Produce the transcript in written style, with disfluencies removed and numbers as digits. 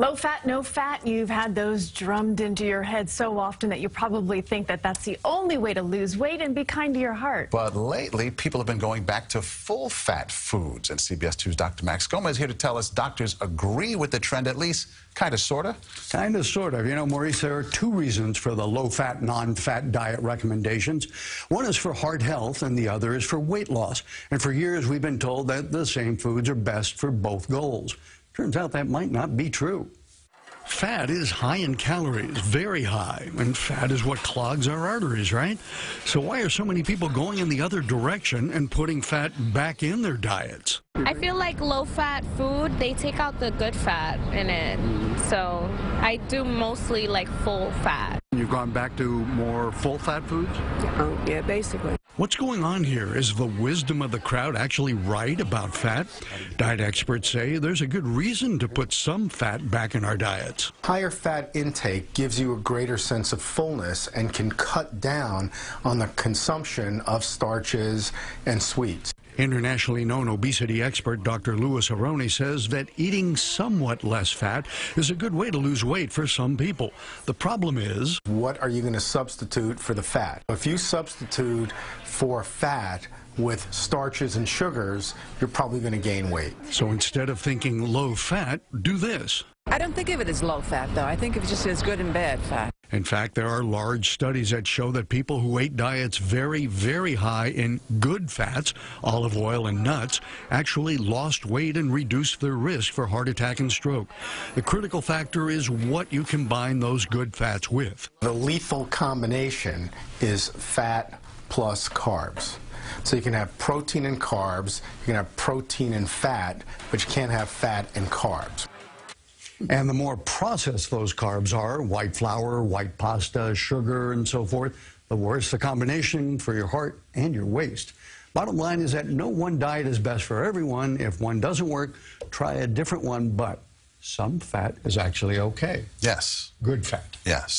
Low fat, no fat, you've had those drummed into your head so often that you probably think that that's the only way to lose weight and be kind to your heart. But lately, people have been going back to full-fat foods. And CBS 2's Dr. Max Gomez here to tell us doctors agree with the trend, at least kind of, sort of. Kind of, sort of. You know, Maurice, there are two reasons for the low-fat, non-fat diet recommendations. One is for heart health, and the other is for weight loss. And for years, we've been told that the same foods are best for both goals. Turns out that might not be true. Fat is high in calories, very high, and fat is what clogs our arteries, right? So why are so many people going in the other direction and putting fat back in their diets? I feel like low-fat food, they take out the good fat in it. So I do mostly like full fat. You've gone back to more full-fat foods? Oh, yeah, basically. What's going on here? Is the wisdom of the crowd actually right about fat? Diet experts say there's a good reason to put some fat back in our diets. Higher fat intake gives you a greater sense of fullness and can cut down on the consumption of starches and sweets. Internationally known obesity expert Dr. Louis Aroni says that eating somewhat less fat is a good way to lose weight for some people. The problem is, what are you going to substitute for the fat? If you substitute for fat with starches and sugars, you're probably going to gain weight. So instead of thinking low fat, do this. I don't think of it as low fat, though. I think of it just as good and bad fat. In fact, there are large studies that show that people who ate diets very, very high in good fats, olive oil and nuts, actually lost weight and reduced their risk for heart attack and stroke. The critical factor is what you combine those good fats with. The lethal combination is fat plus carbs. So you can have protein and carbs, you can have protein and fat, but you can't have fat and carbs. And the more processed those carbs are, white flour, white pasta, sugar, and so forth, the worse the combination for your heart and your waist. Bottom line is that no one diet is best for everyone. If one doesn't work, try a different one, but some fat is actually okay. Yes. Good fat. Yes.